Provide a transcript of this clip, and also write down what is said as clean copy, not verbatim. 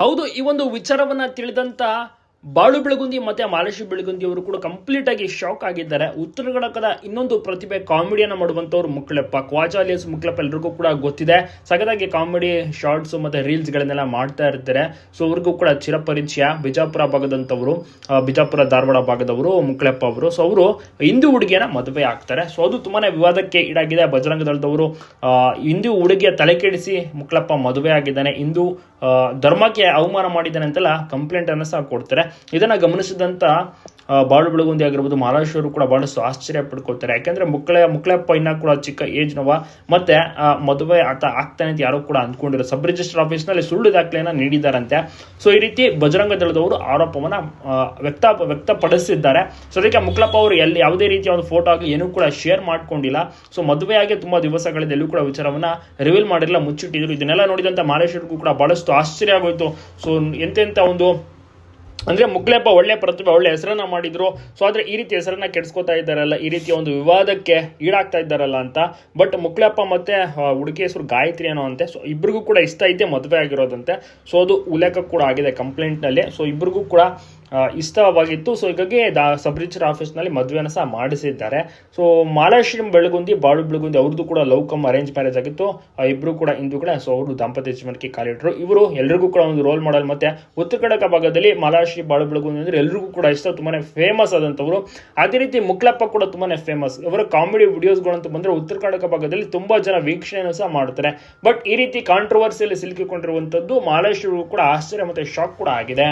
ಹೌದು, ಈ ಒಂದು ವಿಚಾರವನ್ನ ತಿಳಿದಂತ ಬಾಳು ಬೆಳಗುಂದಿ ಮತ್ತೆ ಮಾಲಶ್ರೀ ಬೆಳಗುಂದಿ ಅವರು ಕೂಡ ಕಂಪ್ಲೀಟ್ ಆಗಿ ಶಾಕ್ ಆಗಿದ್ದಾರೆ. ಉತ್ತರ ಕನ್ನಡದ ಇನ್ನೊಂದು ಪ್ರತಿಭೆ ಕಾಮಿಡಿಯನ್ನ ಮಾಡುವಂತವ್ರು ಮುಕ್ಳೆಪ್ಪ, ಕ್ವಾಜಾ ಅಲಿಯಾಸ್ ಮುಕ್ಳೆಪ್ಪ ಎಲ್ರಿಗೂ ಕೂಡ ಗೊತ್ತಿದೆ. ಸಗದಾಗಿ ಕಾಮಿಡಿ ಶಾರ್ಟ್ಸ್ ಮತ್ತೆ ರೀಲ್ಸ್ ಗಳನ್ನೆಲ್ಲ ಮಾಡ್ತಾ ಇರ್ತಾರೆ. ಸೊ ಅವ್ರಿಗೂ ಕೂಡ ಚಿರಪರಿಚಯ. ಬಿಜಾಪುರ ಭಾಗದಂತವರು, ಬಿಜಾಪುರ ಧಾರವಾಡ ಭಾಗದವರು ಮುಕ್ಳೆಪ್ಪ ಅವರು. ಸೊ ಅವರು ಹಿಂದೂ ಹುಡುಗಿಯನ್ನ ಮದುವೆ ಆಗ್ತಾರೆ. ಸೊ ಅದು ತುಂಬಾನೇ ವಿವಾದಕ್ಕೆ ಈಡಾಗಿದೆ. ಬಜರಂಗ ದಳದವರು ಹಿಂದೂ ಹುಡುಗಿಯ ತಲೆ ಕೆಡಿಸಿ ಮುಕ್ಳೆಪ್ಪ ಮದುವೆ ಆಗಿದ್ದಾನೆ, ಹಿಂದೂ ಧರ್ಮಕ್ಕೆ ಅವಮಾನ ಮಾಡಿದ್ದಾನೆ ಅಂತೆಲ್ಲ ಕಂಪ್ಲೇಂಟ್ ಅನ್ನು ಸಹ ಕೊಡ್ತಾರೆ. ಇದನ್ನ ಗಮನಿಸಿದಂತ ಬಾಳು ಬೆಳಗುಂದಿ ಆಗಿರ್ಬೋದು, ಮಹಾರಾಷ್ಟ್ರರು ಕೂಡ ಬಹಳಷ್ಟು ಆಶ್ಚರ್ಯ ಪಡ್ಕೊಳ್ತಾರೆ. ಯಾಕಂದ್ರೆ ಮುಕ್ಳೆಪ್ಪ ಇನ್ನ ಕೂಡ ಚಿಕ್ಕ ಏಜ್ ನವ, ಮತ್ತೆ ಮದುವೆ ಆಗ್ತಾನೆ ಅಂತ ಯಾರು ಕೂಡ ಅಂದ್ಕೊಂಡಿರೋ ಸಬ್ ರಿಜಿಸ್ಟರ್ ಆಫೀಸ್ ನಲ್ಲಿ ಸುಳ್ಳು ದಾಖಲೆಯನ್ನ ನೀಡಿದಾರಂತೆ. ಸೊ ಈ ರೀತಿ ಬಜರಂಗ ದಳದವರು ಆರೋಪವನ್ನ ವ್ಯಕ್ತಪಡಿಸಿದ್ದಾರೆ. ಸೊ ಅದಕ್ಕೆ ಮುಕ್ಳೆಪ್ಪ ಅವರು ಯಾವುದೇ ರೀತಿಯ ಒಂದು ಫೋಟೋ ಆಗಲಿ ಏನೂ ಕೂಡ ಶೇರ್ ಮಾಡ್ಕೊಂಡಿಲ್ಲ. ಸೊ ಮದುವೆಯಾಗಿ ತುಂಬಾ ದಿವಸಗಳಿಂದ ಎಲ್ಲೂ ಕೂಡ ವಿಚಾರವನ್ನ ರಿವೀಲ್ ಮಾಡಿರಲಿಲ್ಲ, ಮುಚ್ಚಿಟ್ಟಿದ್ರು. ಇದನ್ನೆಲ್ಲ ನೋಡಿದಂತ ಮಹಾರಾಷ್ಟ್ರರಿಗೂ ಕೂಡ ಬಹಳಷ್ಟು ಆಶ್ಚರ್ಯ ಆಗೋಯ್ತು. ಸೊ ಎಂತೆಂತ ಒಂದು ಅಂದ್ರೆ ಮುಕ್ಳೆಪ್ಪ ಒಳ್ಳೆ ಪ್ರತಿಭೆ, ಒಳ್ಳೆ ಹೆಸರನ್ನ ಮಾಡಿದ್ರು. ಸೊ ಆದ್ರೆ ಈ ರೀತಿ ಹೆಸರನ್ನ ಕೆಡಿಸ್ಕೊತಾ ಇದ್ದಾರಲ್ಲ, ಈ ರೀತಿಯ ಒಂದು ವಿವಾದಕ್ಕೆ ಈಡಾಗ್ತಾ ಇದ್ದಾರಲ್ಲ ಅಂತ. ಬಟ್ ಮುಕ್ಳೆಪ್ಪ ಮತ್ತೆ ಹುಡುಗಿ ಹೆಸರು ಗಾಯತ್ರಿ ಏನೋ ಅಂತೆ. ಸೊ ಇಬ್ಬರಿಗೂ ಕೂಡ ಇಷ್ಟ ಐತೆ ಮದುವೆ ಆಗಿರೋದಂತೆ. ಸೊ ಅದು ಉಲ್ಲೇಖ ಕೂಡ ಆಗಿದೆ ಕಂಪ್ಲೇಂಟ್ ನಲ್ಲಿ. ಸೊ ಇಬ್ಬರಿಗೂ ಕೂಡ ಇಷ್ಟವಾಗಿತ್ತು. ಸೊ ಹೀಗಾಗಿ ಸಬ್ ರಿಜಿಸ್ಟರ್ ಆಫೀಸ್ ನಲ್ಲಿ ಮದುವೆನ ಸಹ ಮಾಡಿಸಿದ್ದಾರೆ. ಸೊ ಮಾಲಾಶ್ರೀ ಬೆಳಗುಂದಿ, ಬಾಳು ಬೆಳಗುಂದಿ ಅವ್ರದ್ದು ಕೂಡ ಲವ್ ಕಮ್ ಅರೇಂಜ್ ಮ್ಯಾರೇಜ್ ಆಗಿತ್ತು. ಇಬ್ರು ಕೂಡ ಇಂದು ಕೂಡ ಸೊ ಅವರು ದಾಂಪತ್ಯ ಜೀವನಕ್ಕೆ ಕಾಲಿಟ್ರು. ಇವರು ಎಲ್ರಿಗೂ ಕೂಡ ಒಂದು ರೋಲ್ ಮಾಡಲ್. ಮತ್ತೆ ಉತ್ತರ ಕನ್ನಡ ಭಾಗದಲ್ಲಿ ಮಾಲಾಶ್ರೀ ಬಾಳು ಬೆಳಗುಂದಿ ಅಂದ್ರೆ ಎಲ್ರಿಗೂ ಕೂಡ ಇಷ್ಟ, ತುಂಬಾನೇ ಫೇಮಸ್ ಆದಂತವರು. ಅದೇ ರೀತಿ ಮುಕ್ಳೆಪ್ಪ ಕೂಡ ತುಂಬಾನೇ ಫೇಮಸ್. ಇವರ ಕಾಮಿಡಿ ವಿಡಿಯೋಸ್ಗಳಂತ ಬಂದ್ರೆ ಉತ್ತರ ಕನ್ನಡ ಭಾಗದಲ್ಲಿ ತುಂಬಾ ಜನ ವೀಕ್ಷಣೆಯನ್ನು ಸಹ ಮಾಡ್ತಾರೆ. ಬಟ್ ಈ ರೀತಿ ಕಾಂಟ್ರವರ್ಸಿಯಲ್ಲಿ ಸಿಲುಕಿಕೊಂಡಿರುವಂತದ್ದು ಮಾಲಾಶ್ರೀ ಕೂಡ ಆಶ್ಚರ್ಯ ಮತ್ತೆ ಶಾಕ್ ಕೂಡ ಆಗಿದೆ.